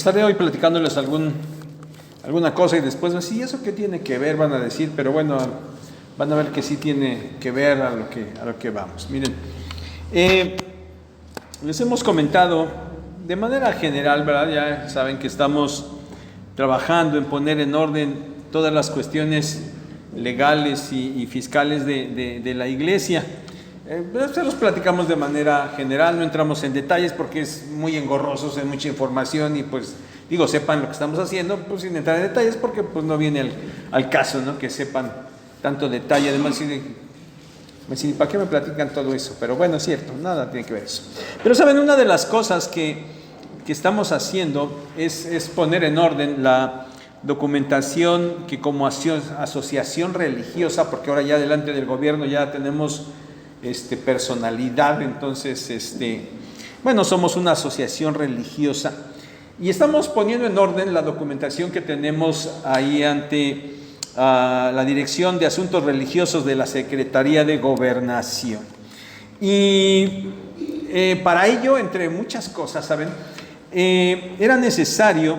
estaré hoy platicándoles alguna cosa y después, sí, ¿eso qué tiene que ver? Van a decir, pero bueno, van a ver que sí tiene que ver a lo que vamos. Miren, les hemos comentado de manera general, ¿verdad? Ya saben que estamos trabajando en poner en orden todas las cuestiones legales y fiscales de la iglesia. Se los platicamos de manera general, no entramos en detalles porque es muy engorroso, es mucha información y pues digo, sepan lo que estamos haciendo, pues sin entrar en detalles porque pues no viene al caso, ¿no? Que sepan tanto detalle, además ¿para qué me platican todo eso? Pero bueno, es cierto, nada tiene que ver eso. Pero saben, una de las cosas que estamos haciendo es poner en orden la documentación que como asociación religiosa, porque ahora ya delante del gobierno ya tenemos personalidad, entonces bueno, somos una asociación religiosa y estamos poniendo en orden la documentación que tenemos ahí ante la Dirección de Asuntos Religiosos de la Secretaría de Gobernación. Y para ello, entre muchas cosas, ¿saben? Era necesario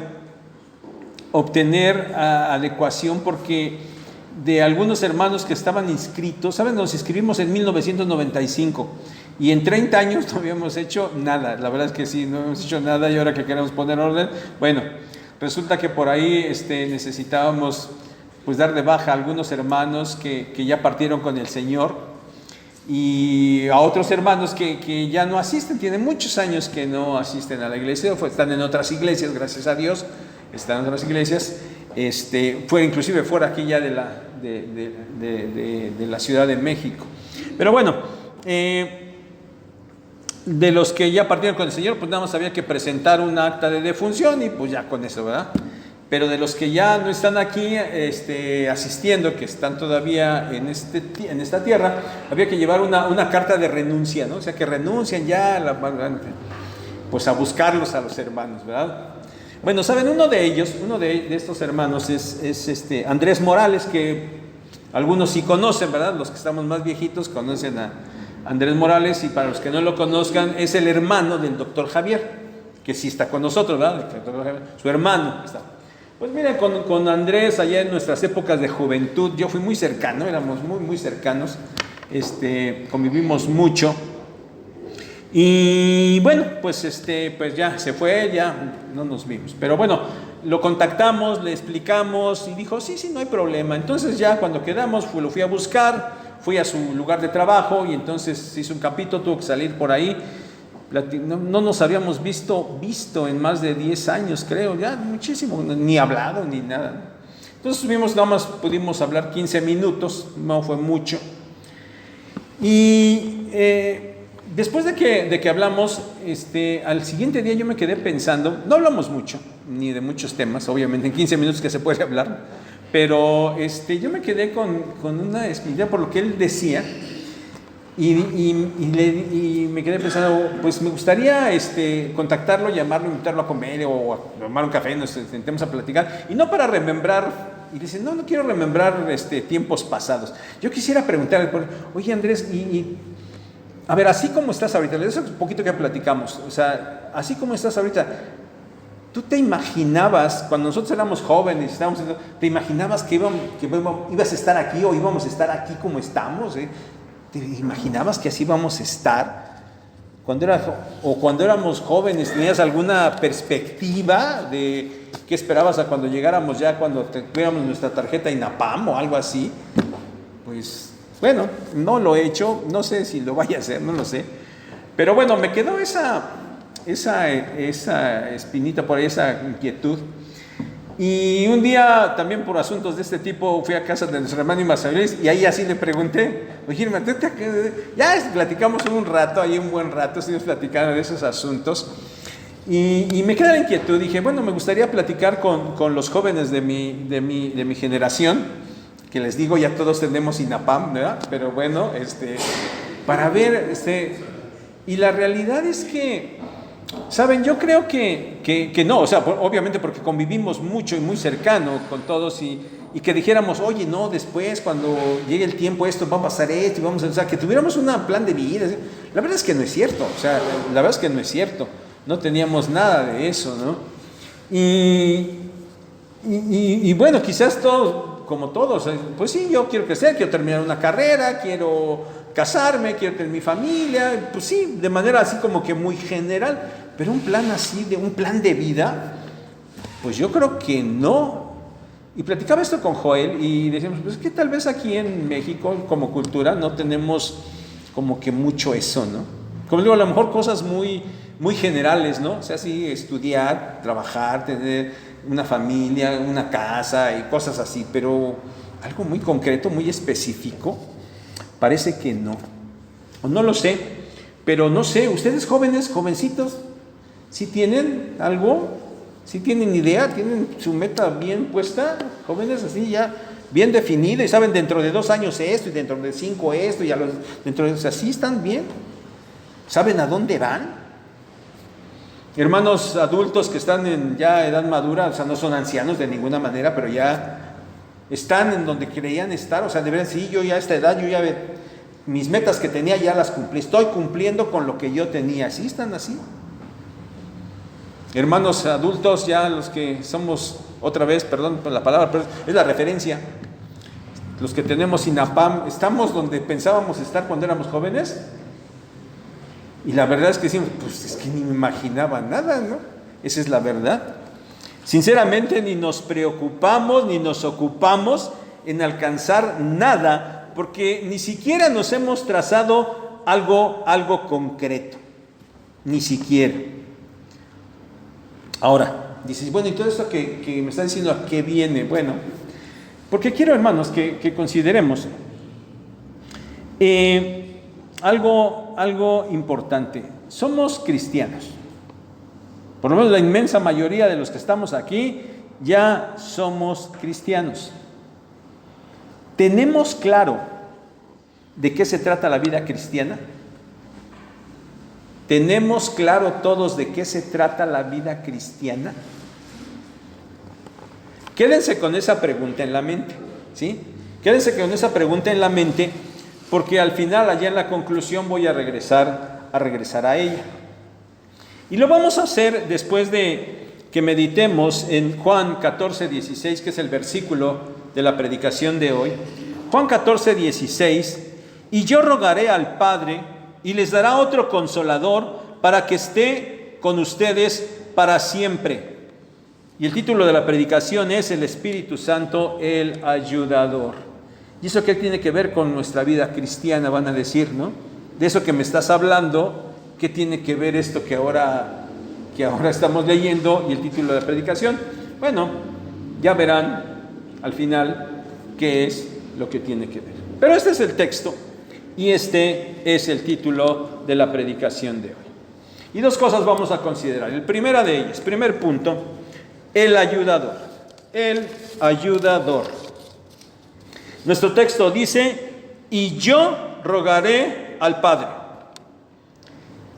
obtener adecuación porque de algunos hermanos que estaban inscritos, ¿saben? Nos inscribimos en 1995 y en 30 años no habíamos hecho nada. La verdad es que sí, no hemos hecho nada y ahora que queremos poner orden, bueno, resulta que por ahí necesitábamos pues dar de baja a algunos hermanos que ya partieron con el Señor y a otros hermanos que ya no asisten, tienen muchos años que no asisten a la iglesia, están en otras iglesias, gracias a Dios, están en otras iglesias, inclusive fuera aquí ya de la Ciudad de México. Pero bueno, de los que ya partieron con el Señor, pues nada más había que presentar un acta de defunción y pues ya con eso, ¿verdad? Pero de los que ya no están aquí asistiendo, que están todavía en esta tierra, había que llevar una carta de renuncia, ¿no? O sea, que renuncian ya pues a buscarlos a los hermanos, ¿verdad? Bueno, saben, uno de estos hermanos es Andrés Morales, que algunos sí conocen, ¿verdad? Los que estamos más viejitos conocen a Andrés Morales, y para los que no lo conozcan, es el hermano del doctor Javier, que sí está con nosotros, ¿verdad? El doctor Javier, su hermano está. Pues miren, con Andrés, allá en nuestras épocas de juventud, yo fui muy cercano, éramos muy, muy cercanos, convivimos mucho. Y bueno, pues ya se fue, ya no nos vimos. Pero bueno, lo contactamos, le explicamos y dijo, sí, no hay problema. Entonces ya cuando quedamos, lo fui a buscar, fui a su lugar de trabajo y entonces se hizo un capítulo, tuvo que salir por ahí. No nos habíamos visto en más de 10 años, creo, ya muchísimo, ni hablado ni nada. Entonces nada más pudimos hablar 15 minutos, no fue mucho. Y después de que hablamos, al siguiente día yo me quedé pensando, no hablamos mucho, ni de muchos temas, obviamente en 15 minutos que se puede hablar, pero yo me quedé con una idea por lo que él decía, y me quedé pensando, pues me gustaría contactarlo, llamarlo, invitarlo a comer o a tomar un café, nos sentemos a platicar, y no para remembrar. Y dice, no quiero remembrar tiempos pasados. Yo quisiera preguntarle, oye Andrés, a ver, así como estás ahorita, de eso un poquito que platicamos, o sea, así como estás ahorita, ¿tú te imaginabas, cuando nosotros éramos jóvenes, te imaginabas que ibas a estar aquí o íbamos a estar aquí como estamos? ¿Te imaginabas que así íbamos a estar? Cuando éramos jóvenes, ¿tenías alguna perspectiva de qué esperabas a cuando llegáramos ya, cuando tuviéramos nuestra tarjeta INAPAM o algo así? Pues bueno, no lo he hecho, no sé si lo vaya a hacer, no lo sé. Pero bueno, me quedó esa espinita por ahí, esa inquietud. Y un día, también por asuntos de este tipo, fui a casa de nuestro hermano Imazabelis y ahí así le pregunté, oye, ya platicamos un buen rato, estuvimos platicando de esos asuntos. Y me quedó la inquietud, dije, bueno, me gustaría platicar con los jóvenes de mi generación, que les digo, ya todos tenemos INAPAM, ¿verdad? Pero bueno, para ver, y la realidad es que, ¿saben? Yo creo que no, o sea, obviamente porque convivimos mucho y muy cercano con todos y que dijéramos, oye, no, después cuando llegue el tiempo esto, va a pasar esto, o sea, que tuviéramos un plan de vida. La verdad es que no es cierto, o sea, la verdad es que no es cierto, no teníamos nada de eso, ¿no? Y bueno, quizás todos, como todos, pues sí, yo quiero crecer, quiero terminar una carrera, quiero casarme, quiero tener mi familia, pues sí, de manera así como que muy general, pero un plan así, un plan de vida, pues yo creo que no. Y platicaba esto con Joel y decíamos, pues que tal vez aquí en México como cultura no tenemos como que mucho eso, ¿no? Como digo, a lo mejor cosas muy, muy generales, ¿no? O sea, sí, estudiar, trabajar, tener una familia, una casa y cosas así, pero algo muy concreto, muy específico, parece que no. O no lo sé, pero no sé, ustedes jóvenes, jovencitos, ¿sí tienen algo? ¿Sí tienen idea? ¿Tienen su meta bien puesta? Jóvenes así ya bien definida y saben dentro de 2 años esto y dentro de 5 esto y dentro de así están bien. ¿Saben a dónde van? Hermanos adultos que están en ya edad madura, o sea, no son ancianos de ninguna manera, pero ya están en donde creían estar, o sea, de verdad, sí, yo ya a esta edad, yo ya mis metas que tenía ya las cumplí, estoy cumpliendo con lo que yo tenía, ¿sí están así? Hermanos adultos, ya los que somos, otra vez, perdón por la palabra, pero es la referencia, los que tenemos INAPAM, ¿estamos donde pensábamos estar cuando éramos jóvenes? Y la verdad es que decimos, pues es que ni me imaginaba nada, ¿no? Esa es la verdad. Sinceramente ni nos preocupamos ni nos ocupamos en alcanzar nada, porque ni siquiera nos hemos trazado algo concreto, ni siquiera. Ahora, dices, bueno, ¿y todo esto que me está diciendo a qué viene? Bueno, porque quiero, hermanos, que consideremos algo importante. Somos cristianos. Por lo menos la inmensa mayoría de los que estamos aquí ya somos cristianos. ¿Tenemos claro de qué se trata la vida cristiana? ¿Tenemos claro todos de qué se trata la vida cristiana? Quédense con esa pregunta en la mente, ¿sí? Quédense con esa pregunta en la mente, porque al final, allá en la conclusión, voy a regresar a ella. Y lo vamos a hacer después de que meditemos en Juan 14:16, que es el versículo de la predicación de hoy. Juan 14:16, y yo rogaré al Padre y les dará otro consolador para que esté con ustedes para siempre. Y el título de la predicación es el Espíritu Santo, el ayudador. ¿Y eso qué tiene que ver con nuestra vida cristiana? Van a decir, ¿no? De eso que me estás hablando, ¿qué tiene que ver esto que ahora estamos leyendo y el título de la predicación? Bueno, ya verán al final qué es lo que tiene que ver. Pero este es el texto y este es el título de la predicación de hoy. Y 2 cosas vamos a considerar. El primera de ellas, primer punto, el ayudador. El ayudador. Nuestro texto dice, y yo rogaré al Padre,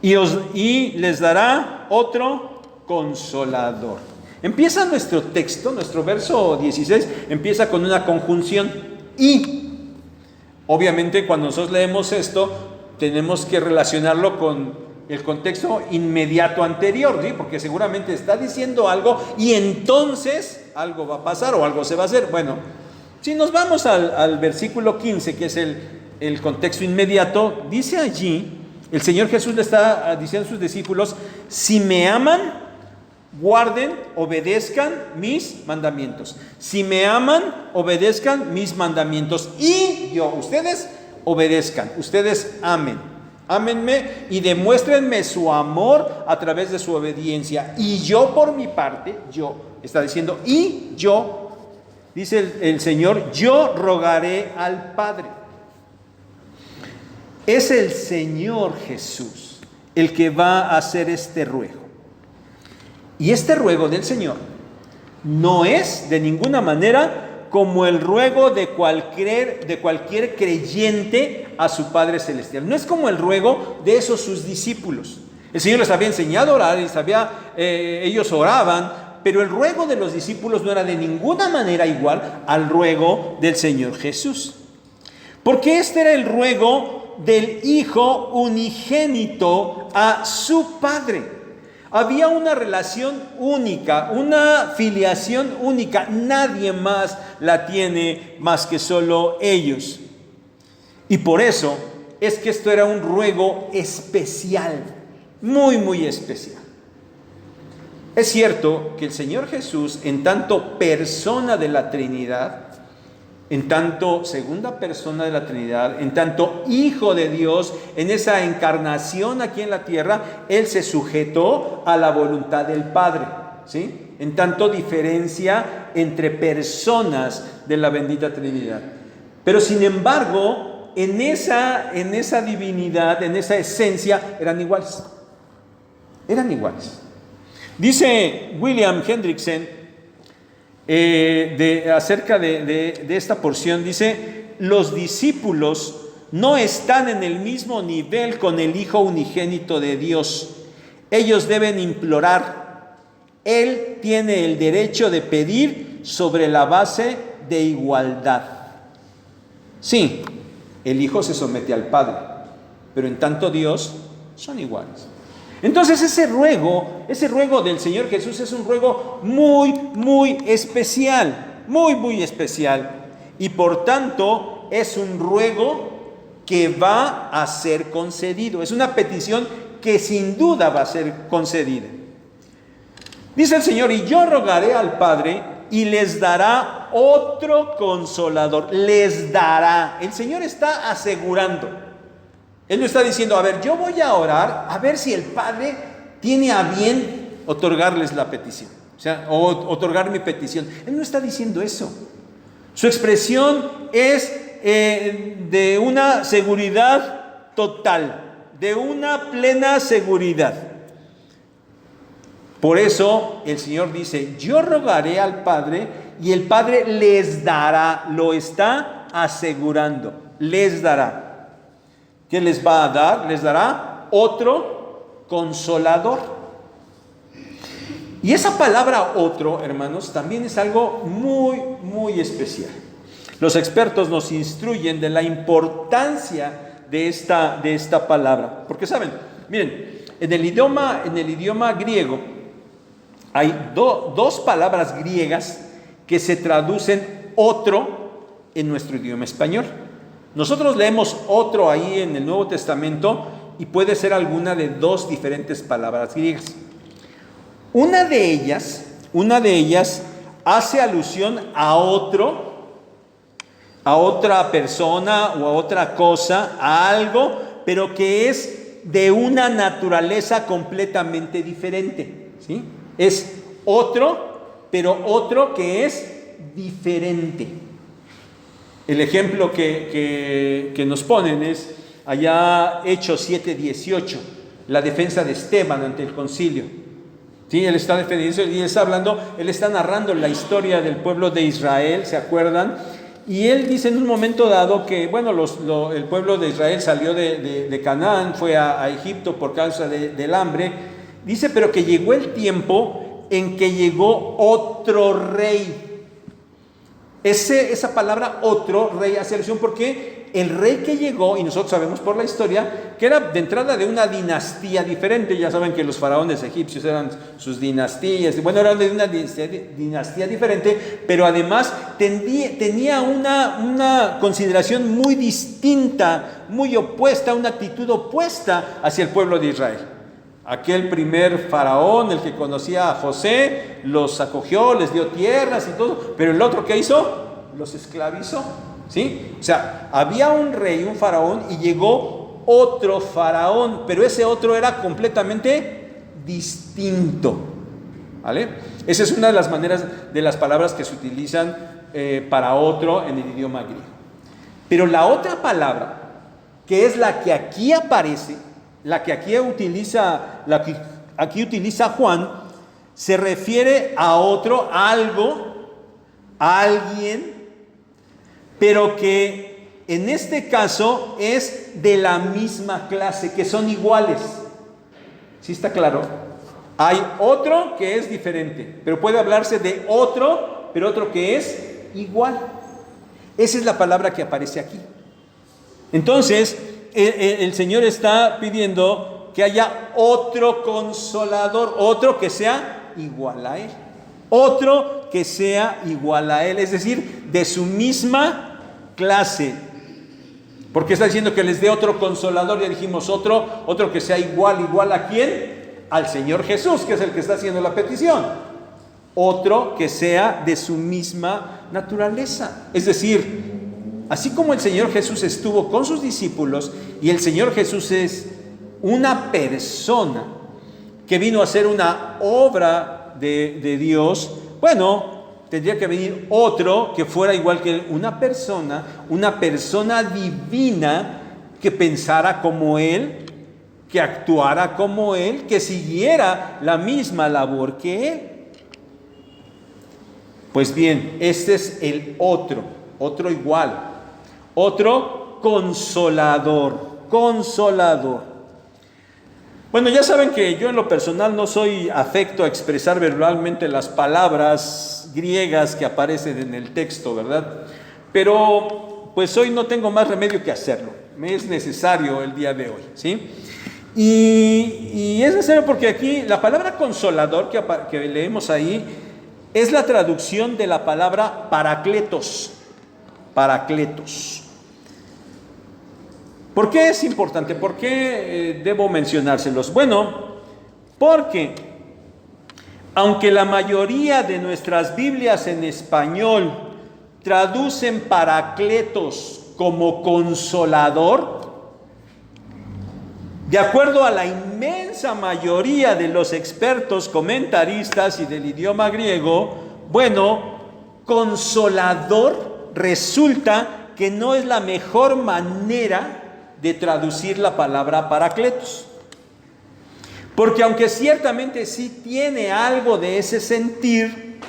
y les dará otro consolador. Empieza nuestro texto, nuestro verso 16, empieza con una conjunción, y. Obviamente, cuando nosotros leemos esto, tenemos que relacionarlo con el contexto inmediato anterior, ¿sí? Porque seguramente está diciendo algo y entonces algo va a pasar o algo se va a hacer. Bueno, si nos vamos al versículo 15, que es el contexto inmediato, dice allí, el Señor Jesús le está diciendo a sus discípulos, si me aman, guarden, obedezcan mis mandamientos. Si me aman, obedezcan mis mandamientos. Y yo, ustedes obedezcan, ustedes amen. Ámenme y demuéstrenme su amor a través de su obediencia. Y yo por mi parte, está diciendo, y yo, dice el Señor, yo rogaré al Padre. Es el Señor Jesús el que va a hacer este ruego. Y este ruego del Señor no es de ninguna manera como el ruego de cualquier creyente a su Padre Celestial. No es como el ruego de esos sus discípulos. El Señor les había enseñado a orar, ellos oraban, pero el ruego de los discípulos no era de ninguna manera igual al ruego del Señor Jesús. Porque este era el ruego del Hijo unigénito a su Padre. Había una relación única, una filiación única. Nadie más la tiene más que solo ellos. Y por eso es que esto era un ruego especial, muy, muy especial. Es cierto que el Señor Jesús, en tanto persona de la Trinidad, en tanto segunda persona de la Trinidad, en tanto Hijo de Dios, en esa encarnación aquí en la tierra, Él se sujetó a la voluntad del Padre, ¿sí? En tanto diferencia entre personas de la bendita Trinidad. Pero sin embargo, en esa divinidad, en esa esencia, eran iguales. Eran iguales. Dice William Hendrickson, acerca de esta porción, dice: los discípulos no están en el mismo nivel con el Hijo unigénito de Dios. Ellos deben implorar. Él tiene el derecho de pedir sobre la base de igualdad. Sí, el Hijo se somete al Padre, pero en tanto Dios son iguales. Entonces ese ruego del Señor Jesús es un ruego muy, muy especial, muy, muy especial. Y por tanto es un ruego que va a ser concedido. Es una petición que sin duda va a ser concedida. Dice el Señor: y yo rogaré al Padre y les dará otro consolador. Les dará. El Señor está asegurando. Él no está diciendo: a ver, yo voy a orar a ver si el Padre tiene a bien otorgarles la petición, o otorgar mi petición. Él no está diciendo eso. Su expresión es de una seguridad total, de una plena seguridad. Por eso el Señor dice: yo rogaré al Padre y el Padre les dará. Lo está asegurando, les dará. ¿Qué les va a dar? Les dará otro consolador. Y esa palabra otro, hermanos, también es algo muy, muy especial. Los expertos nos instruyen de la importancia de esta palabra. Porque saben, miren, en el idioma griego hay dos palabras griegas que se traducen otro en nuestro idioma español. Nosotros leemos otro ahí en el Nuevo Testamento y puede ser alguna de dos diferentes palabras griegas. Una de ellas hace alusión a otro, a otra persona o a otra cosa, a algo, pero que es de una naturaleza completamente diferente, ¿sí? Es otro, pero otro que es diferente. El ejemplo que nos ponen es allá Hechos 7:18, la defensa de Esteban ante el concilio. Sí, él está defendiendo y él está narrando la historia del pueblo de Israel, ¿se acuerdan? Y él dice en un momento dado que, bueno, el pueblo de Israel salió de Canaán, fue a Egipto por causa del hambre. Dice, pero que llegó el tiempo en que llegó otro rey. Esa palabra otro rey hace alusión porque el rey que llegó, y nosotros sabemos por la historia, que era de entrada de una dinastía diferente. Ya saben que los faraones egipcios eran sus dinastías, bueno, eran de una dinastía diferente, pero además tenía una consideración muy distinta, muy opuesta, una actitud opuesta hacia el pueblo de Israel. Aquel primer faraón, el que conocía a José, los acogió, les dio tierras y todo, pero el otro, ¿qué hizo? Los esclavizó, ¿sí? O sea, había un rey, un faraón, y llegó otro faraón, pero ese otro era completamente distinto, ¿vale? Esa es una de las maneras, de las palabras que se utilizan para otro en el idioma griego. Pero la otra palabra, que es la que aquí aparece, la que aquí utiliza Juan, se refiere a otro, a algo, a alguien, pero que en este caso es de la misma clase, que son iguales. ¿Sí está claro? Hay otro que es diferente, pero puede hablarse de otro, pero otro que es igual. Esa es la palabra que aparece aquí. Entonces, el Señor está pidiendo que haya otro consolador, otro que sea igual a Él. Otro que sea igual a Él, es decir, de su misma clase. Porque está diciendo que les dé otro consolador, ya dijimos otro que sea igual ¿a quién? Al Señor Jesús, que es el que está haciendo la petición. Otro que sea de su misma naturaleza. Es decir, así como el Señor Jesús estuvo con sus discípulos y el Señor Jesús es una persona que vino a hacer una obra de Dios, bueno, tendría que venir otro que fuera igual que él, una persona divina que pensara como Él, que actuara como Él, que siguiera la misma labor que Él. Pues bien, este es el otro igual, otro consolador. Bueno, ya saben que yo en lo personal no soy afecto a expresar verbalmente las palabras griegas que aparecen en el texto, ¿verdad? Pero pues hoy no tengo más remedio que hacerlo. Me es necesario el día de hoy, ¿sí? Y es necesario porque aquí la palabra consolador que leemos ahí es la traducción de la palabra paracletos. ¿Por qué es importante? ¿Por qué debo mencionárselos? Bueno, porque aunque la mayoría de nuestras Biblias en español traducen paracletos como consolador, de acuerdo a la inmensa mayoría de los expertos comentaristas y del idioma griego, bueno, consolador resulta que no es la mejor manera de traducir la palabra paracletos. Porque aunque ciertamente sí tiene algo de ese sentir,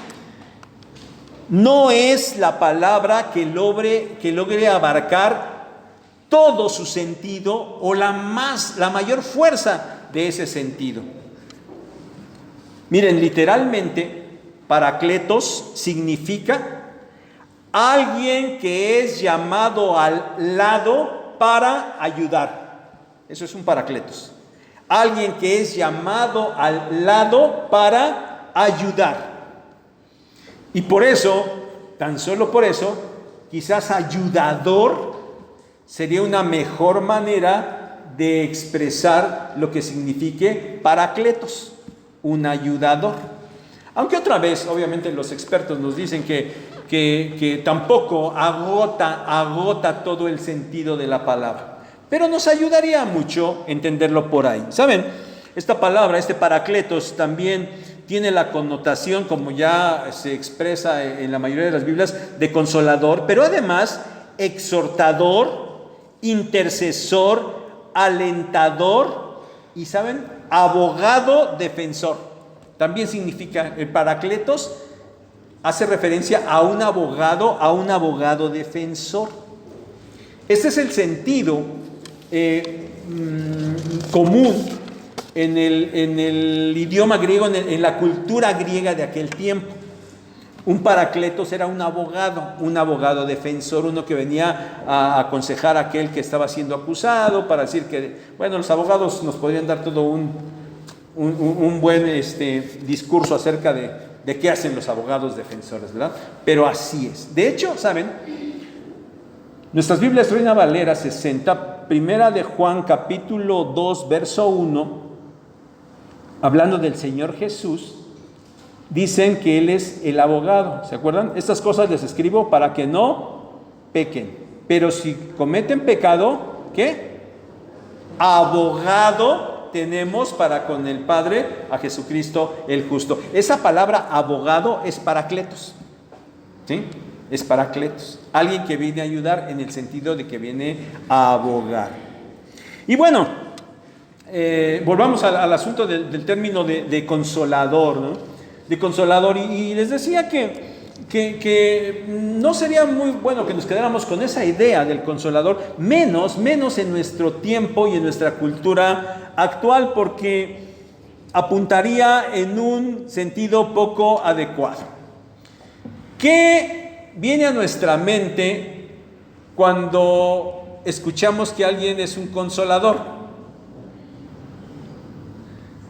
no es la palabra que logre abarcar todo su sentido o la mayor fuerza de ese sentido. Miren, literalmente, paracletos significa alguien que es llamado al lado para ayudar. Eso es un paracletos. Alguien que es llamado al lado para ayudar. Y por eso, tan solo por eso, quizás ayudador sería una mejor manera de expresar lo que signifique paracletos, un ayudador. Aunque otra vez, obviamente los expertos nos dicen que tampoco agota todo el sentido de la palabra. Pero nos ayudaría mucho entenderlo por ahí. ¿Saben? Esta palabra, este paracletos, también tiene la connotación, como ya se expresa en la mayoría de las Biblias, de consolador, pero además exhortador, intercesor, alentador y, ¿saben?, abogado defensor. También significa, el paracletos hace referencia a un abogado defensor. Este es el sentido común en el idioma griego, en la cultura griega de aquel tiempo. Un paracletos era un abogado defensor, uno que venía a aconsejar a aquel que estaba siendo acusado, para decir que, bueno, los abogados nos podrían dar todo un buen discurso acerca de qué hacen los abogados defensores, ¿verdad? Pero así es. De hecho, ¿saben? Nuestras Biblias Reina Valera 60, primera de Juan, capítulo 2, verso 1, hablando del Señor Jesús, dicen que Él es el abogado. ¿Se acuerdan? Estas cosas les escribo para que no pequen. Pero si cometen pecado, ¿qué? Abogado tenemos para con el Padre, a Jesucristo el justo. Esa palabra abogado es paracletos. ¿Sí? Es paracletos. Alguien que viene a ayudar en el sentido de que viene a abogar. Y bueno, volvamos al asunto del término de consolador, ¿no? De consolador. Y les decía que no sería muy bueno que nos quedáramos con esa idea del consolador, menos en nuestro tiempo y en nuestra cultura actual, porque apuntaría en un sentido poco adecuado. ¿Qué viene a nuestra mente cuando escuchamos que alguien es un consolador?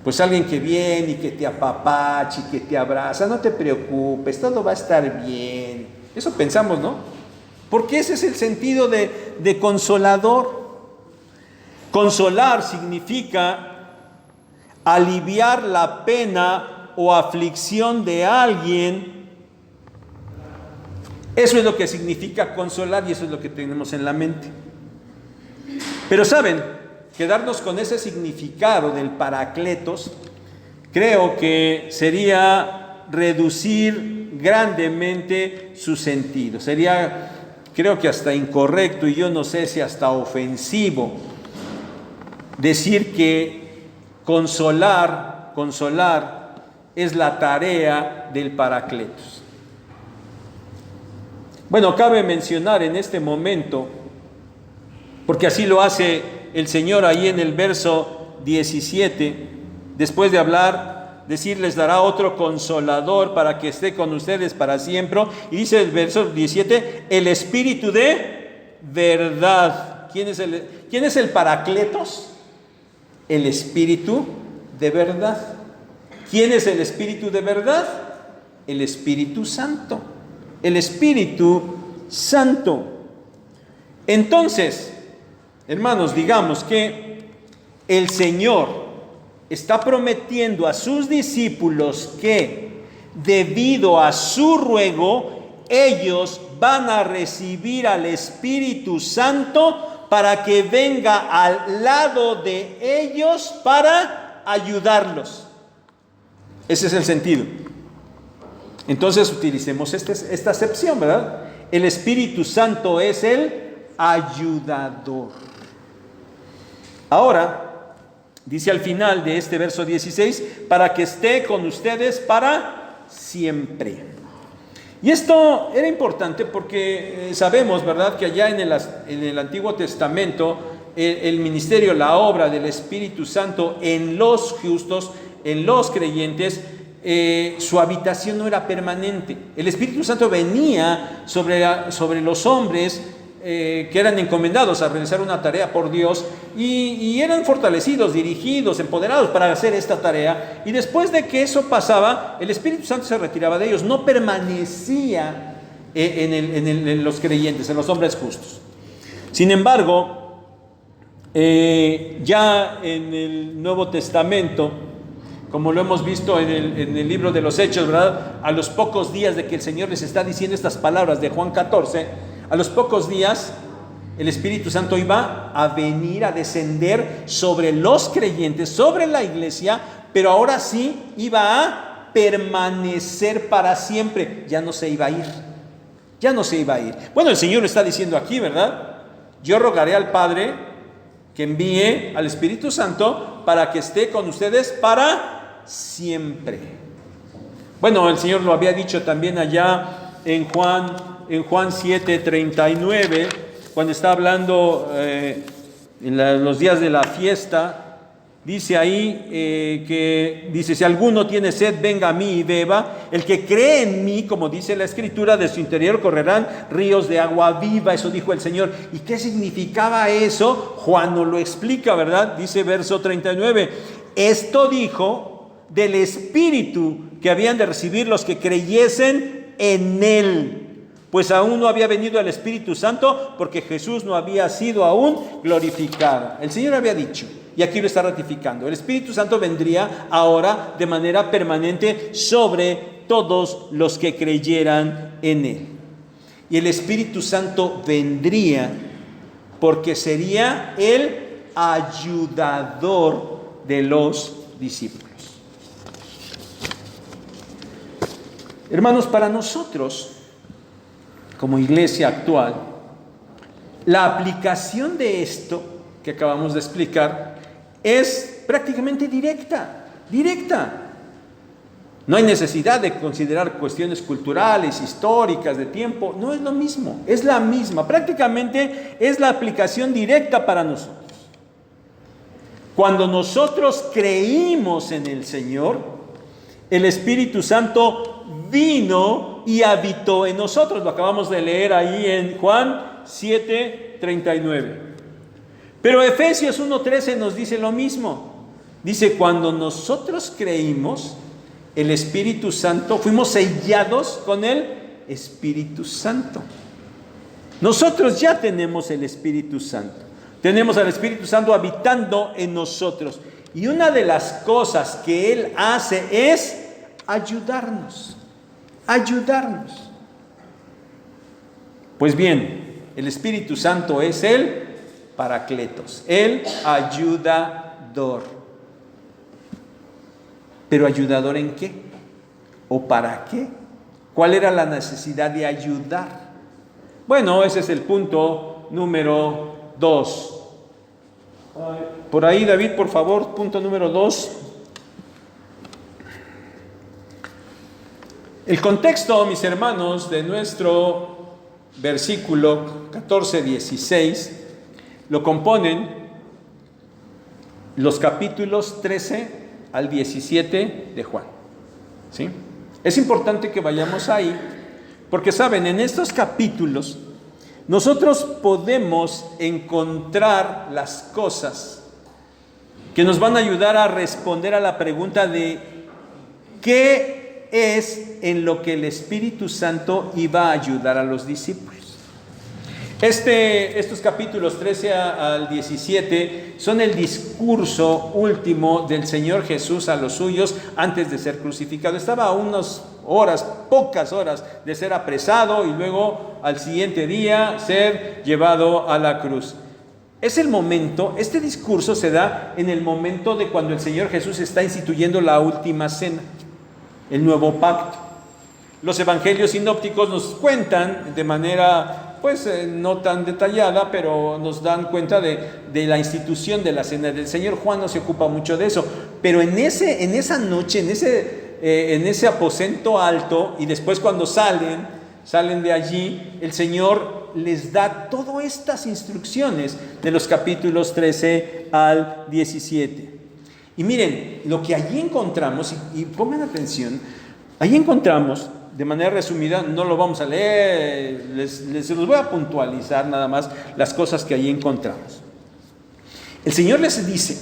Pues alguien que viene y que te apapacha y que te abraza, no te preocupes, todo va a estar bien. Eso pensamos, ¿no? Porque ese es el sentido de consolador. Consolar significa aliviar la pena o aflicción de alguien. Eso es lo que significa consolar y eso es lo que tenemos en la mente. Pero saben, quedarnos con ese significado del paracletos, creo que sería reducir grandemente su sentido. Sería, creo que hasta incorrecto y yo no sé si hasta ofensivo decir que consolar es la tarea del paracletos. Bueno, cabe mencionar en este momento, porque así lo hace el Señor ahí en el verso 17, después de hablar, decir, les dará otro consolador para que esté con ustedes para siempre. Y dice el verso 17, el Espíritu de verdad. ¿Quién es el paracletos? El Espíritu de verdad. ¿Quién es el Espíritu de verdad? El Espíritu Santo. El Espíritu Santo. Entonces, hermanos, digamos que el Señor está prometiendo a sus discípulos que debido a su ruego, ellos van a recibir al Espíritu Santo para que venga al lado de ellos para ayudarlos. Ese es el sentido. Entonces utilicemos esta acepción, ¿verdad? El Espíritu Santo es el ayudador. Ahora, dice al final de este verso 16, para que esté con ustedes para siempre. Y esto era importante porque sabemos, ¿verdad?, que allá en el Antiguo Testamento, el ministerio, la obra del Espíritu Santo en los justos, en los creyentes, su habitación no era permanente. El Espíritu Santo venía sobre los hombres que eran encomendados a realizar una tarea por Dios y eran fortalecidos, dirigidos, empoderados para hacer esta tarea, y después de que eso pasaba, el Espíritu Santo se retiraba de ellos, no permanecía en los creyentes, en los hombres justos. Sin embargo, ya en el Nuevo Testamento, como lo hemos visto en el libro de los Hechos, ¿verdad?, a los pocos días de que el Señor les está diciendo estas palabras de Juan 14, a los pocos días el Espíritu Santo iba a venir a descender sobre los creyentes, sobre la iglesia, pero ahora sí iba a permanecer para siempre. Ya no se iba a ir. Ya no se iba a ir. Bueno, el Señor lo está diciendo aquí, ¿verdad? Yo rogaré al Padre que envíe al Espíritu Santo para que esté con ustedes para siempre. Bueno, el Señor lo había dicho también allá en Juan 7:39, cuando está hablando en los días de la fiesta. Dice ahí que dice, si alguno tiene sed, venga a mí y beba. El que cree en mí, como dice la Escritura, de su interior correrán ríos de agua viva. Eso dijo el Señor. ¿Y qué significaba eso? Juan nos lo explica, ¿verdad? Dice verso 39, esto dijo del Espíritu que habían de recibir los que creyesen en Él, pues aún no había venido el Espíritu Santo, porque Jesús no había sido aún glorificado. El Señor había dicho, y aquí lo está ratificando, el Espíritu Santo vendría ahora de manera permanente sobre todos los que creyeran en Él. Y el Espíritu Santo vendría porque sería el ayudador de los discípulos. Hermanos, para nosotros, como iglesia actual, la aplicación de esto que acabamos de explicar es prácticamente directa. No hay necesidad de considerar cuestiones culturales, históricas, de tiempo. No es lo mismo, es la misma. Prácticamente es la aplicación directa para nosotros. Cuando nosotros creímos en el Señor, el Espíritu Santo vino y habitó en nosotros. Lo acabamos de leer ahí en Juan 7:39. Pero Efesios 1:13 nos dice lo mismo. Dice, cuando nosotros creímos, el Espíritu Santo, fuimos sellados con el Espíritu Santo. Nosotros ya tenemos el Espíritu Santo. Tenemos al Espíritu Santo habitando en nosotros. Y una de las cosas que Él hace es ayudarnos. Ayudarnos. Pues bien, el Espíritu Santo es el Paracletos, el ayudador. ¿Pero ayudador en qué? ¿O para qué? ¿Cuál era la necesidad de ayudar? Bueno, ese es el punto número 2. Por ahí, David, por favor, punto número 2. El contexto, mis hermanos, de nuestro versículo 14-16 lo componen los capítulos 13 al 17 de Juan. ¿Sí? Es importante que vayamos ahí, porque saben, en estos capítulos nosotros podemos encontrar las cosas que nos van a ayudar a responder a la pregunta de qué es en lo que el Espíritu Santo iba a ayudar a los discípulos. Estos capítulos 13 al 17 son el discurso último del Señor Jesús a los suyos antes de ser crucificado. Estaba a unas horas, pocas horas de ser apresado y luego al siguiente día ser llevado a la cruz. Es el momento, este discurso se da en el momento de cuando el Señor Jesús está instituyendo la última cena, el nuevo pacto. Los evangelios sinópticos nos cuentan de manera no tan detallada, pero nos dan cuenta de la institución de la cena del Señor. Juan no se ocupa mucho de eso, pero en esa noche, en ese aposento alto, y después cuando salen de allí, el Señor les da todas estas instrucciones de los capítulos 13 al 17. Y miren, lo que allí encontramos, y pongan atención, allí encontramos, de manera resumida, no lo vamos a leer, les los voy a puntualizar nada más las cosas que allí encontramos. El Señor les dice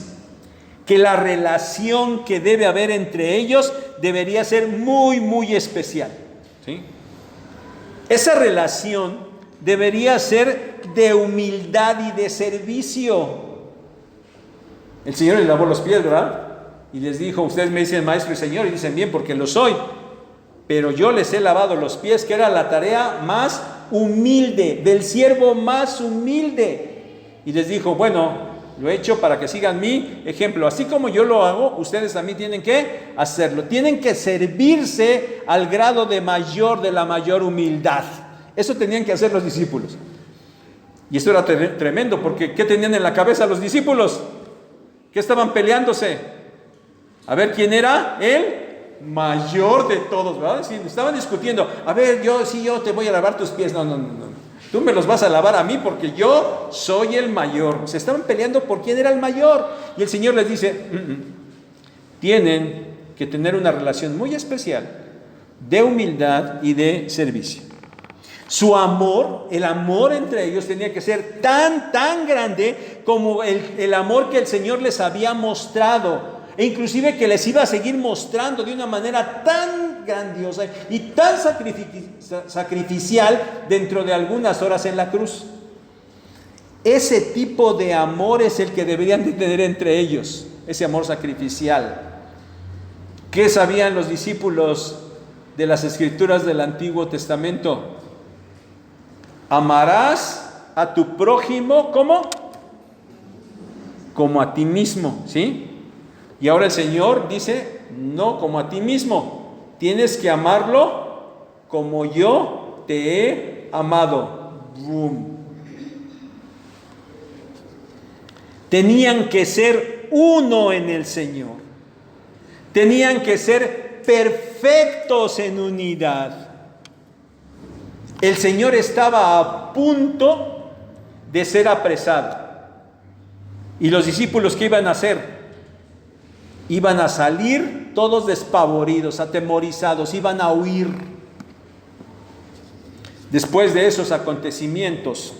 que la relación que debe haber entre ellos debería ser muy, muy especial, ¿sí? Esa relación debería ser de humildad y de servicio. El Señor les lavó los pies, ¿verdad? Y les dijo, ustedes me dicen maestro y Señor, y dicen bien porque lo soy. Pero yo les he lavado los pies, que era la tarea más humilde, del siervo más humilde. Y les dijo, bueno, lo he hecho para que sigan mi ejemplo. Así como yo lo hago, ustedes también tienen que hacerlo. Tienen que servirse al grado de la mayor humildad. Eso tenían que hacer los discípulos. Y esto era tremendo, porque ¿qué tenían en la cabeza los discípulos? ¿Qué estaban peleándose? A ver quién era el mayor de todos, ¿verdad? Sí, estaban discutiendo, a ver, yo te voy a lavar tus pies. No, tú me los vas a lavar a mí porque yo soy el mayor. Se estaban peleando por quién era el mayor. Y el Señor les dice, tienen que tener una relación muy especial de humildad y de servicio. Su amor, el amor entre ellos tenía que ser tan grande como el amor que el Señor les había mostrado, e inclusive que les iba a seguir mostrando de una manera tan grandiosa y tan sacrificial dentro de algunas horas en la cruz. Ese tipo de amor es el que deberían de tener entre ellos, ese amor sacrificial. ¿Qué sabían los discípulos de las Escrituras del Antiguo Testamento? Amarás a tu prójimo, ¿cómo? Como a ti mismo, ¿sí? Y ahora el Señor dice, no como a ti mismo, tienes que amarlo como yo te he amado. ¡Bum! Tenían que ser uno en el Señor. Tenían que ser perfectos en unidad. El Señor estaba a punto de ser apresado. ¿Y los discípulos qué iban a hacer? Iban a salir todos despavoridos, atemorizados, iban a huir. Después de esos acontecimientos,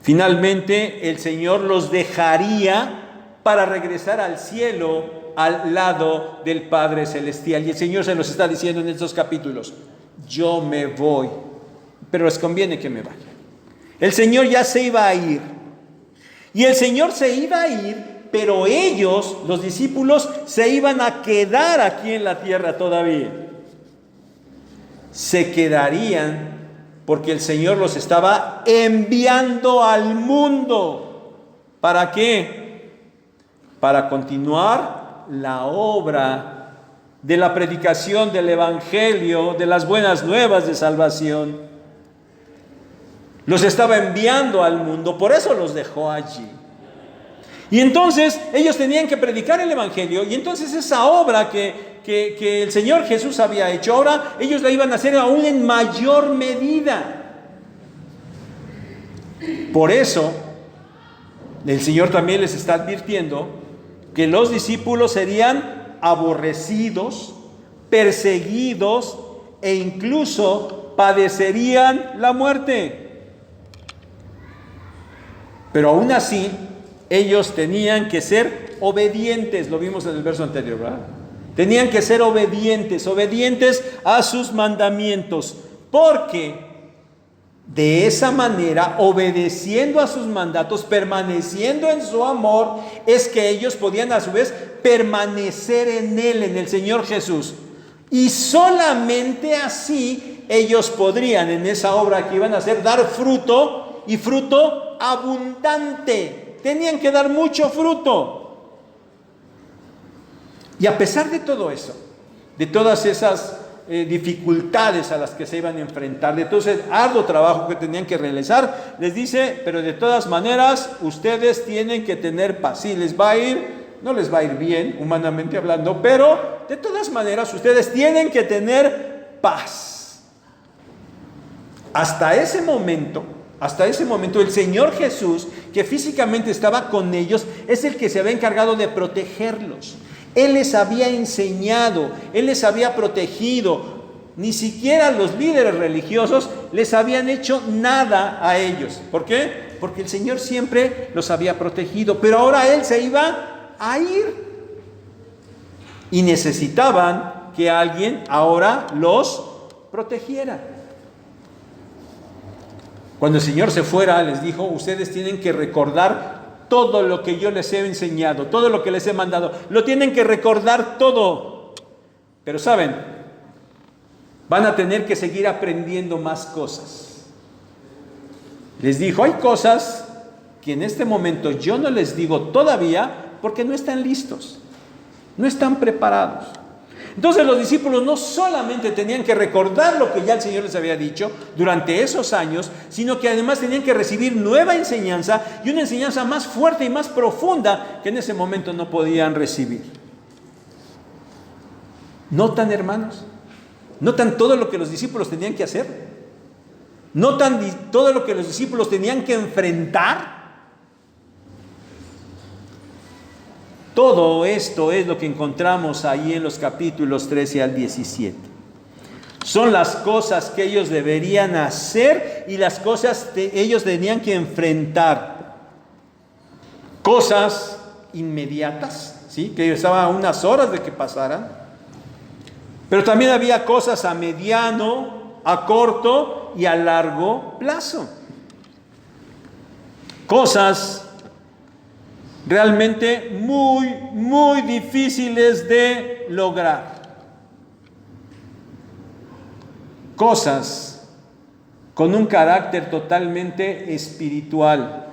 finalmente el Señor los dejaría para regresar al cielo, al lado del Padre Celestial. Y el Señor se los está diciendo en estos capítulos: yo me voy, pero les conviene que me vaya. El Señor ya se iba a ir. Y el Señor se iba a ir, pero ellos, los discípulos, se iban a quedar aquí en la tierra todavía. Se quedarían porque el Señor los estaba enviando al mundo. ¿Para qué? Para continuar la obra de la predicación del Evangelio, de las buenas nuevas de salvación. Los estaba enviando al mundo, por eso los dejó allí. Y entonces ellos tenían que predicar el Evangelio, y entonces esa obra que el Señor Jesús había hecho, ahora ellos la iban a hacer aún en mayor medida. Por eso el Señor también les está advirtiendo que los discípulos serían aborrecidos, perseguidos e incluso padecerían la muerte. Pero aún así, ellos tenían que ser obedientes. Lo vimos en el verso anterior, ¿verdad? Tenían que ser obedientes a sus mandamientos, porque de esa manera, obedeciendo a sus mandatos, permaneciendo en su amor, es que ellos podían a su vez permanecer en Él, en el Señor Jesús. Y solamente así ellos podrían, en esa obra que iban a hacer, dar fruto, y fruto abundante. Tenían que dar mucho fruto. Y a pesar de todo eso, de todas esas dificultades a las que se iban a enfrentar, de todo ese arduo trabajo que tenían que realizar, les dice: pero de todas maneras ustedes tienen que tener paz. Sí, les va a ir, no les va a ir bien, humanamente hablando, pero de todas maneras ustedes tienen que tener paz. Hasta ese momento el Señor Jesús, que físicamente estaba con ellos, es el que se había encargado de protegerlos. Él les había enseñado, Él les había protegido. Ni siquiera los líderes religiosos les habían hecho nada a ellos. ¿Por qué? Porque el Señor siempre los había protegido, pero ahora Él se iba a ir. Y necesitaban que alguien ahora los protegiera. Cuando el Señor se fuera, les dijo: ustedes tienen que recordar todo lo que yo les he enseñado, todo lo que les he mandado. Lo tienen que recordar todo. Pero ¿saben? Van a tener que seguir aprendiendo más cosas. Les dijo: hay cosas que en este momento yo no les digo todavía porque no están listos, no están preparados. Entonces los discípulos no solamente tenían que recordar lo que ya el Señor les había dicho durante esos años, sino que además tenían que recibir nueva enseñanza, y una enseñanza más fuerte y más profunda que en ese momento no podían recibir. ¿Notan, hermanos? ¿Notan todo lo que los discípulos tenían que hacer? ¿Notan todo lo que los discípulos tenían que enfrentar? Todo esto es lo que encontramos ahí en los capítulos 13 al 17. Son las cosas que ellos deberían hacer y las cosas que ellos tenían que enfrentar. Cosas inmediatas, ¿sí?, que ellos estaban a unas horas de que pasaran. Pero también había cosas a mediano, a corto y a largo plazo. Cosas realmente muy, muy difíciles de lograr. Cosas con un carácter totalmente espiritual,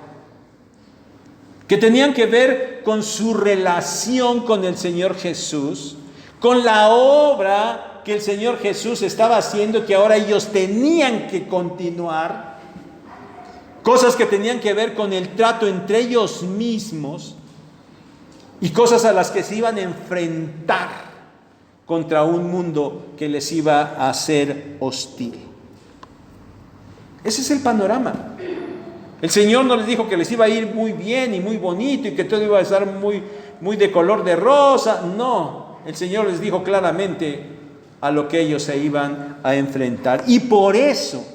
que tenían que ver con su relación con el Señor Jesús, con la obra que el Señor Jesús estaba haciendo, que ahora ellos tenían que continuar. Cosas que tenían que ver con el trato entre ellos mismos, y cosas a las que se iban a enfrentar contra un mundo que les iba a ser hostil. Ese es el panorama. El Señor no les dijo que les iba a ir muy bien y muy bonito y que todo iba a estar muy, muy de color de rosa. No, el Señor les dijo claramente a lo que ellos se iban a enfrentar. Y por eso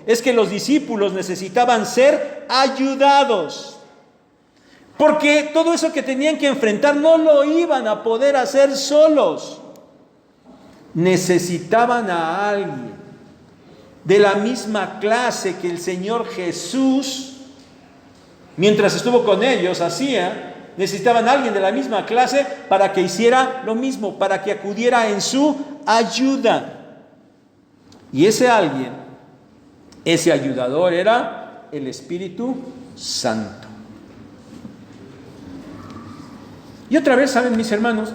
es que los discípulos necesitaban ser ayudados. Porque todo eso que tenían que enfrentar no lo iban a poder hacer solos. Necesitaban a alguien de la misma clase que el Señor Jesús, mientras estuvo con ellos, hacía. Necesitaban a alguien de la misma clase para que hiciera lo mismo, para que acudiera en su ayuda. Y ese alguien, ese ayudador era el Espíritu Santo. Y otra vez, ¿saben, mis hermanos?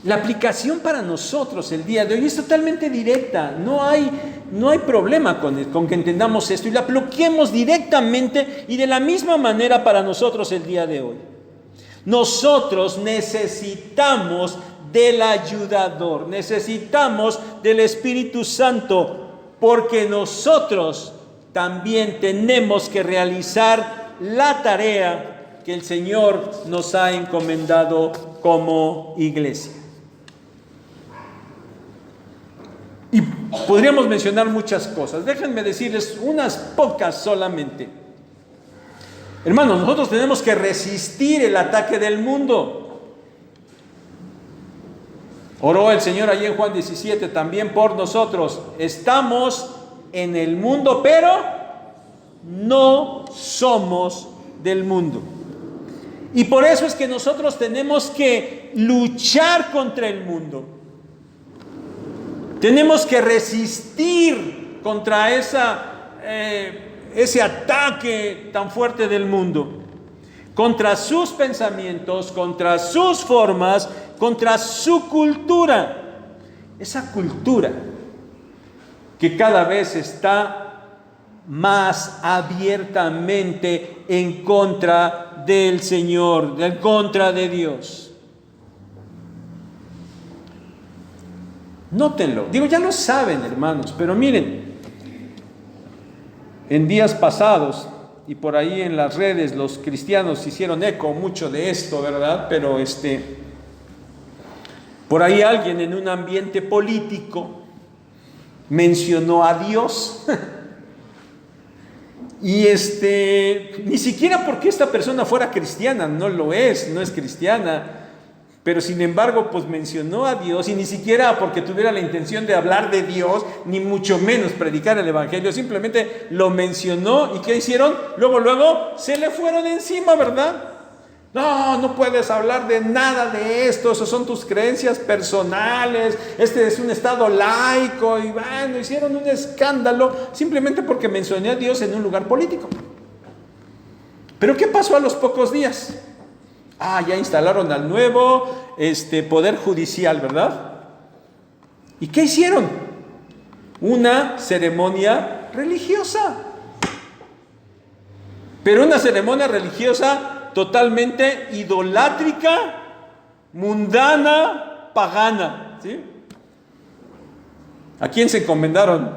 La aplicación para nosotros el día de hoy es totalmente directa. No hay problema con que entendamos esto y la apliquemos directamente y de la misma manera para nosotros el día de hoy. Nosotros necesitamos del ayudador, necesitamos del Espíritu Santo, porque nosotros también tenemos que realizar la tarea que el Señor nos ha encomendado como iglesia. Y podríamos mencionar muchas cosas. Déjenme decirles unas pocas solamente. Hermanos, nosotros tenemos que resistir el ataque del mundo. Oró el Señor allí en Juan 17 también por nosotros. Estamos en el mundo, pero no somos del mundo. Y por eso es que nosotros tenemos que luchar contra el mundo. Tenemos que resistir contra ese ataque tan fuerte del mundo, contra sus pensamientos, contra sus formas, contra su cultura. Esa cultura que cada vez está más abiertamente en contra del Señor, en contra de Dios. Nótenlo. Digo, ya lo saben, hermanos, pero miren, en días pasados y por ahí en las redes los cristianos hicieron eco mucho de esto, ¿verdad? Pero por ahí alguien en un ambiente político mencionó a Dios. Y ni siquiera porque esta persona fuera cristiana, no lo es, no es cristiana. Pero sin embargo, pues mencionó a Dios, y ni siquiera porque tuviera la intención de hablar de Dios, ni mucho menos predicar el Evangelio, simplemente lo mencionó. ¿Y qué hicieron? Luego se le fueron encima, ¿verdad? No puedes hablar de nada de esto, esas son tus creencias personales, este es un estado laico, y bueno, hicieron un escándalo simplemente porque mencioné a Dios en un lugar político. Pero ¿qué pasó a los pocos días? Ya instalaron al nuevo poder judicial, ¿verdad? ¿Y qué hicieron? Una ceremonia religiosa. Pero una ceremonia religiosa totalmente idolátrica, mundana, pagana, ¿sí? ¿A quién se encomendaron?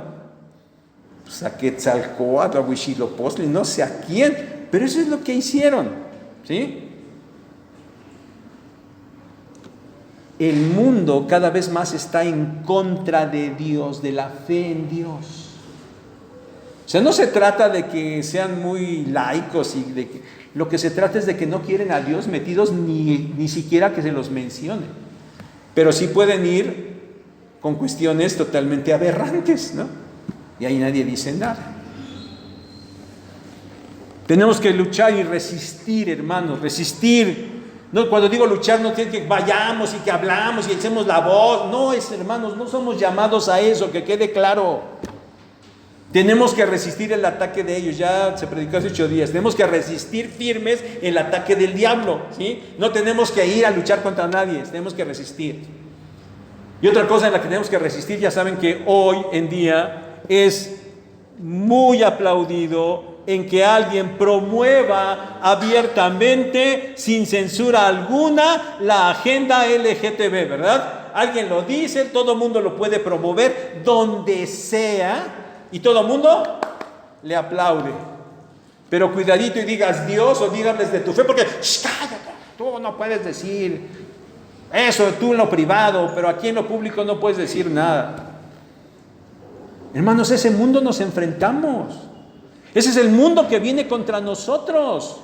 Pues a Quetzalcóatl, a Huitzilopochtli, no sé a quién, pero eso es lo que hicieron, ¿sí? El mundo cada vez más está en contra de Dios, de la fe en Dios. O sea, no se trata de que sean muy laicos y de que lo que se trata es de que no quieren a Dios metidos ni siquiera que se los mencione. Pero sí pueden ir con cuestiones totalmente aberrantes, ¿no? Y ahí nadie dice nada. Tenemos que luchar y resistir, hermanos, resistir. No, cuando digo luchar no tiene que vayamos y que hablamos y echemos la voz. No, hermanos, no somos llamados a eso, que quede claro. Tenemos que resistir el ataque de ellos. Ya se predicó hace 8 días. Tenemos que resistir firmes el ataque del diablo, ¿sí? No tenemos que ir a luchar contra nadie, tenemos que resistir. Y otra cosa en la que tenemos que resistir, ya saben que hoy en día es muy aplaudido en que alguien promueva abiertamente, sin censura alguna, la agenda LGTB, ¿verdad? Alguien lo dice, todo el mundo lo puede promover donde sea y todo el mundo le aplaude. Pero cuidadito y digas Dios o díganles de tu fe, porque cállate, tú no puedes decir eso, tú en lo privado, pero aquí en lo público no puedes decir nada. Hermanos, ese mundo nos enfrentamos. Ese es el mundo que viene contra nosotros.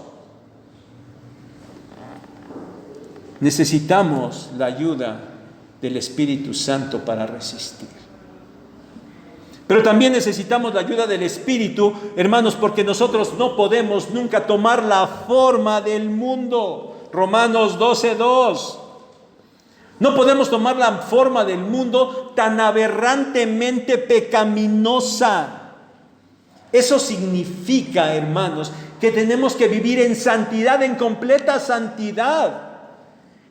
Necesitamos la ayuda del Espíritu Santo para resistir. Pero también necesitamos la ayuda del Espíritu, hermanos, porque nosotros no podemos nunca tomar la forma del mundo. Romanos 12:2. No podemos tomar la forma del mundo tan aberrantemente pecaminosa. Eso significa, hermanos, que tenemos que vivir en santidad, en completa santidad,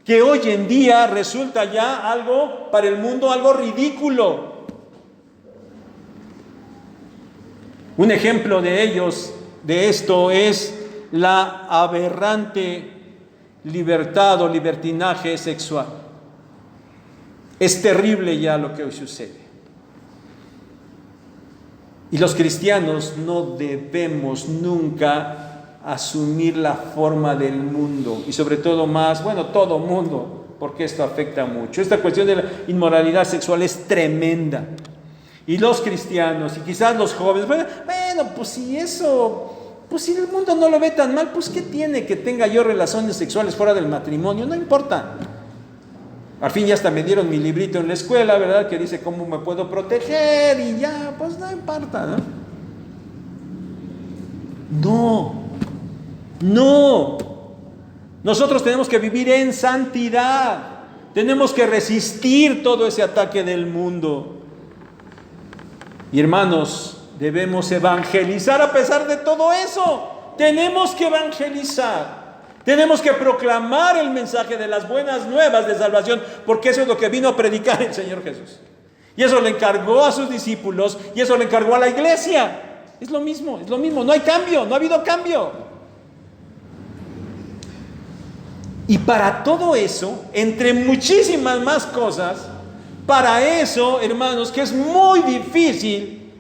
que hoy en día resulta ya algo, para el mundo, algo ridículo. Un ejemplo de esto es la aberrante libertad o libertinaje sexual. Es terrible ya lo que hoy sucede. Y los cristianos no debemos nunca asumir la forma del mundo, y sobre todo más, todo mundo, porque esto afecta mucho. Esta cuestión de la inmoralidad sexual es tremenda. Y los cristianos, y quizás los jóvenes, pues si el mundo no lo ve tan mal, pues ¿qué tiene que tenga yo relaciones sexuales fuera del matrimonio? No importa. Al fin ya hasta me dieron mi librito en la escuela, ¿verdad? Que dice cómo me puedo proteger y ya, pues no importa, ¿no? No. Nosotros tenemos que vivir en santidad. Tenemos que resistir todo ese ataque del mundo. Y hermanos, debemos evangelizar a pesar de todo eso. Tenemos que evangelizar. Tenemos que proclamar el mensaje de las buenas nuevas de salvación, porque eso es lo que vino a predicar el Señor Jesús. Y eso le encargó a sus discípulos, y eso le encargó a la iglesia. Es lo mismo, no hay cambio, no ha habido cambio. Y para todo eso, entre muchísimas más cosas, para eso, hermanos, que es muy difícil,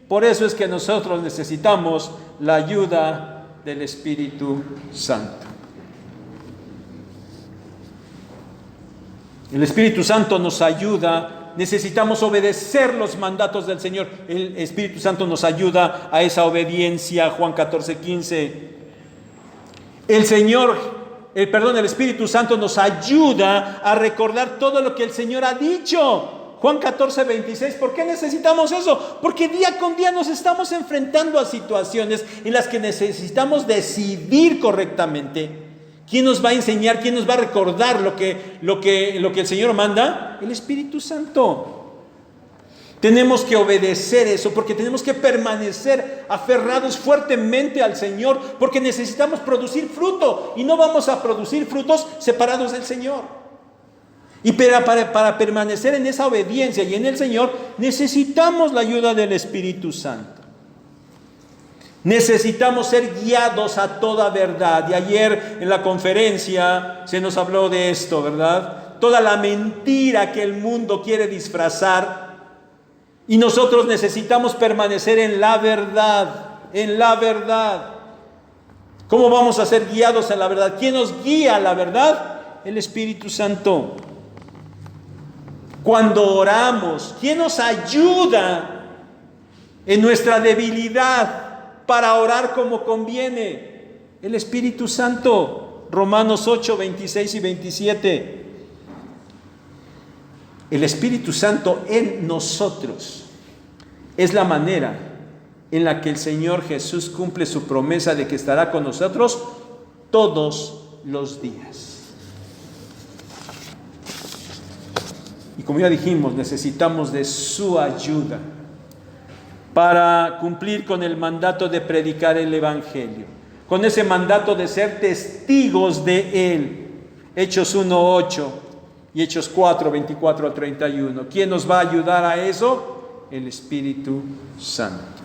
por eso es que nosotros necesitamos la ayuda del Espíritu Santo. El Espíritu Santo nos ayuda, necesitamos obedecer los mandatos del Señor. El Espíritu Santo nos ayuda a esa obediencia. Juan 14:15. El Espíritu Santo nos ayuda a recordar todo lo que el Señor ha dicho. Juan 14:26. ¿Por qué necesitamos eso? Porque día con día nos estamos enfrentando a situaciones en las que necesitamos decidir correctamente. ¿Quién nos va a enseñar? ¿Quién nos va a recordar lo que el Señor manda? El Espíritu Santo. Tenemos que obedecer eso, porque tenemos que permanecer aferrados fuertemente al Señor, porque necesitamos producir fruto, y no vamos a producir frutos separados del Señor. Y para permanecer en esa obediencia y en el Señor, necesitamos la ayuda del Espíritu Santo. Necesitamos ser guiados a toda verdad. Y ayer en la conferencia se nos habló de esto, ¿verdad? Toda la mentira que el mundo quiere disfrazar. Y nosotros necesitamos permanecer en la verdad, en la verdad. ¿Cómo vamos a ser guiados en la verdad? ¿Quién nos guía a la verdad? El Espíritu Santo. Cuando oramos, ¿quién nos ayuda en nuestra debilidad para orar como conviene? El Espíritu Santo. Romanos 8:26 y 27. El Espíritu Santo en nosotros es la manera en la que el Señor Jesús cumple su promesa de que estará con nosotros todos los días. Y como ya dijimos, necesitamos de su ayuda para cumplir con el mandato de predicar el Evangelio, con ese mandato de ser testigos de Él. Hechos 1:8 y Hechos 4:24 al 31. ¿Quién nos va a ayudar a eso? El Espíritu Santo.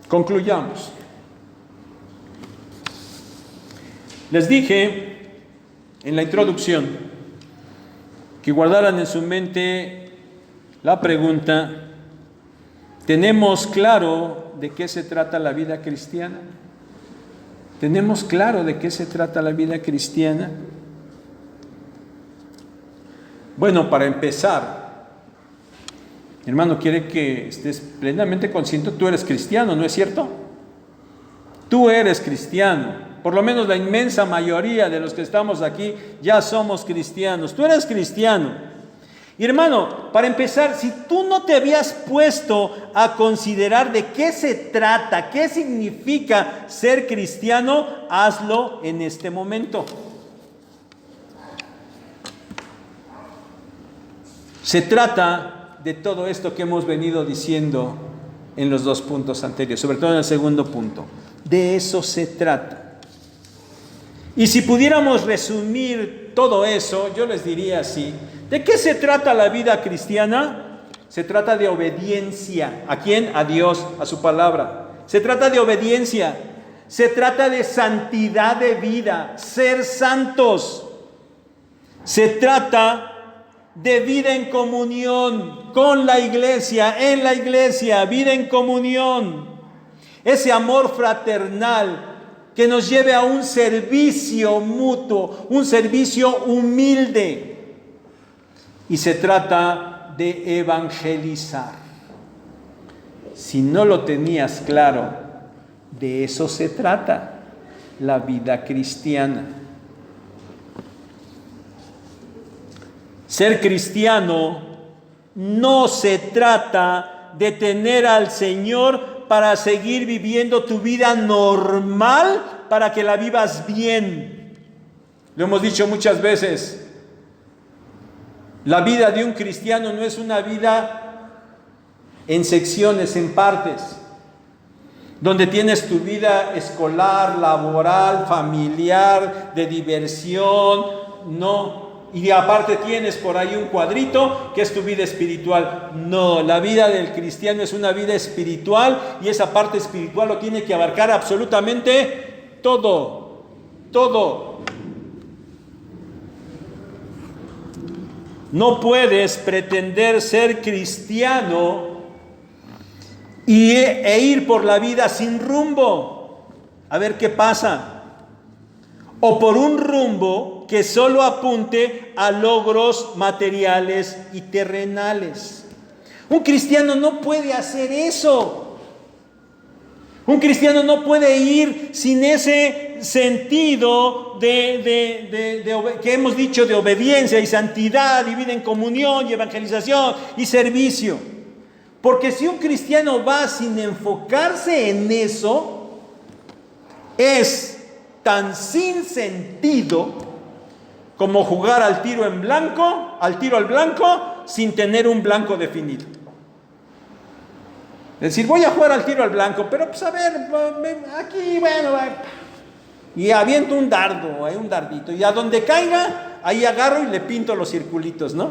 Concluyamos. Les dije en la introducción que guardaran en su mente la pregunta: ¿tenemos claro de qué se trata la vida cristiana? ¿Tenemos claro de qué se trata la vida cristiana? Bueno, para empezar, hermano, quiere que estés plenamente consciente. Tú eres cristiano, ¿no es cierto? Tú eres cristiano. Por lo menos la inmensa mayoría de los que estamos aquí ya somos cristianos. Tú eres cristiano. Y hermano, para empezar, si tú no te habías puesto a considerar de qué se trata, qué significa ser cristiano, hazlo en este momento. Se trata de todo esto que hemos venido diciendo en los dos puntos anteriores, sobre todo en el segundo punto. De eso se trata. Y si pudiéramos resumir todo eso, yo les diría así: ¿de qué se trata la vida cristiana? Se trata de obediencia. ¿A quién? A Dios, a su palabra. Se trata de obediencia. Se trata de santidad de vida, ser santos. Se trata de vida en comunión con la iglesia, en la iglesia, vida en comunión. Ese amor fraternal que nos lleve a un servicio mutuo, un servicio humilde. Y se trata de evangelizar. Si no lo tenías claro, de eso se trata la vida cristiana. Ser cristiano no se trata de tener al Señor para seguir viviendo tu vida normal, para que la vivas bien. Lo hemos dicho muchas veces. La vida de un cristiano no es una vida en secciones, en partes, donde tienes tu vida escolar, laboral, familiar, de diversión, no. Y aparte tienes por ahí un cuadrito que es tu vida espiritual. No, la vida del cristiano es una vida espiritual, y esa parte espiritual lo tiene que abarcar absolutamente todo, todo. No puedes pretender ser cristiano e ir por la vida sin rumbo, a ver qué pasa. O por un rumbo que solo apunte a logros materiales y terrenales. Un cristiano no puede hacer eso. Un cristiano no puede ir sin ese sentido que hemos dicho, de obediencia y santidad y vida en comunión y evangelización y servicio. Porque si un cristiano va sin enfocarse en eso, es tan sin sentido como jugar al tiro al blanco, sin tener un blanco definido. Es decir, voy a jugar al tiro al blanco, pero pues a ver, aquí, bueno, y aviento un dardo, un dardito, y a donde caiga, ahí agarro y le pinto los circulitos, ¿no?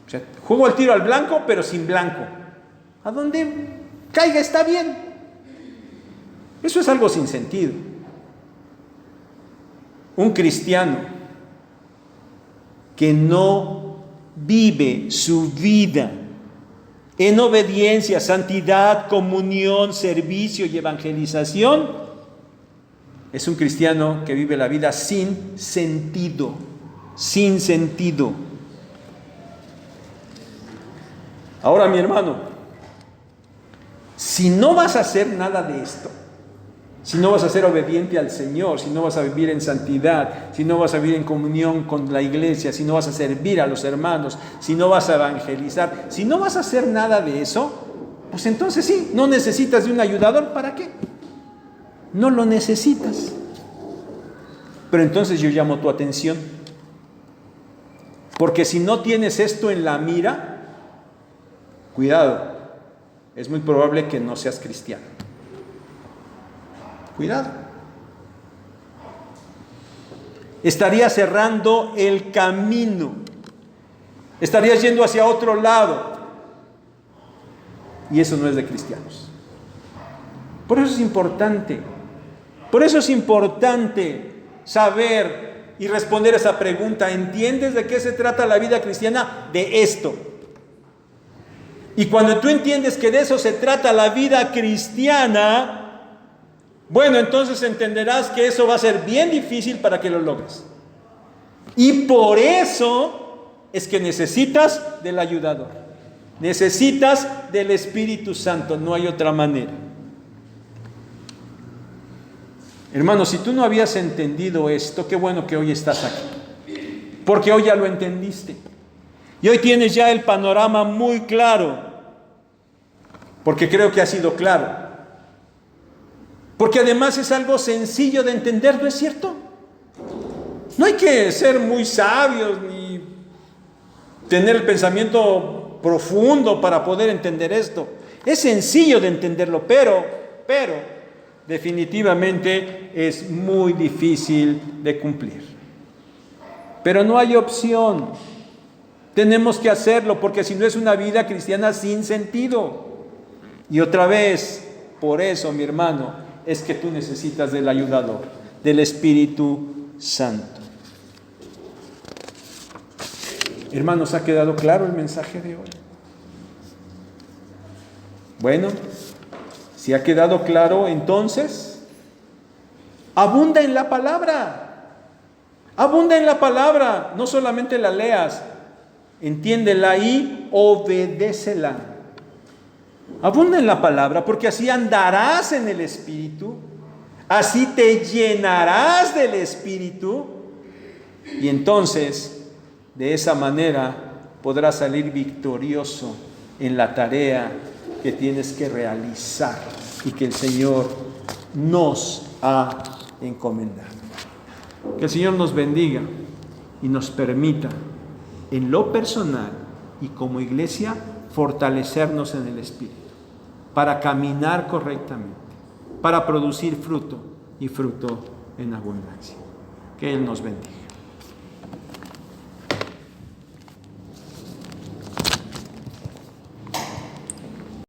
O sea, juego al tiro al blanco, pero sin blanco. A donde caiga está bien. Eso es algo sin sentido. Un cristiano que no vive su vida en obediencia, santidad, comunión, servicio y evangelización, es un cristiano que vive la vida sin sentido, sin sentido. Ahora, mi hermano, si no vas a hacer nada de esto, si no vas a ser obediente al Señor, si no vas a vivir en santidad, si no vas a vivir en comunión con la iglesia, si no vas a servir a los hermanos, si no vas a evangelizar, si no vas a hacer nada de eso, pues entonces sí, no necesitas de un ayudador. ¿Para qué? No lo necesitas. Pero entonces yo llamo tu atención, porque si no tienes esto en la mira, cuidado, es muy probable que no seas cristiano. Cuidado. Estarías cerrando el camino. Estarías yendo hacia otro lado. Y eso no es de cristianos. Por eso es importante. Por eso es importante saber y responder esa pregunta. ¿Entiendes de qué se trata la vida cristiana? De esto. Y cuando tú entiendes que de eso se trata la vida cristiana, bueno, entonces entenderás que eso va a ser bien difícil para que lo logres. Y por eso es que necesitas del ayudador. Necesitas del Espíritu Santo. No hay otra manera. Hermano, si tú no habías entendido esto, qué bueno que hoy estás aquí, porque hoy ya lo entendiste. Y hoy tienes ya el panorama muy claro, porque creo que ha sido claro. Porque además es algo sencillo de entender, ¿no es cierto? No hay que ser muy sabios ni tener el pensamiento profundo para poder entender esto. Es sencillo de entenderlo, pero definitivamente es muy difícil de cumplir. Pero no hay opción. Tenemos que hacerlo, porque si no es una vida cristiana sin sentido. Y otra vez, por eso, mi hermano, es que tú necesitas del ayudador, del Espíritu Santo. Hermanos, ¿ha quedado claro el mensaje de hoy? Bueno, si ha quedado claro, entonces, abunda en la palabra. Abunda en la palabra. No solamente la leas, entiéndela y obedécela. Abunda en la palabra, porque así andarás en el Espíritu, así te llenarás del Espíritu, y entonces, de esa manera, podrás salir victorioso en la tarea que tienes que realizar y que el Señor nos ha encomendado. Que el Señor nos bendiga y nos permita, en lo personal y como iglesia, fortalecernos en el Espíritu, para caminar correctamente, para producir fruto y fruto en abundancia. Que Él nos bendiga.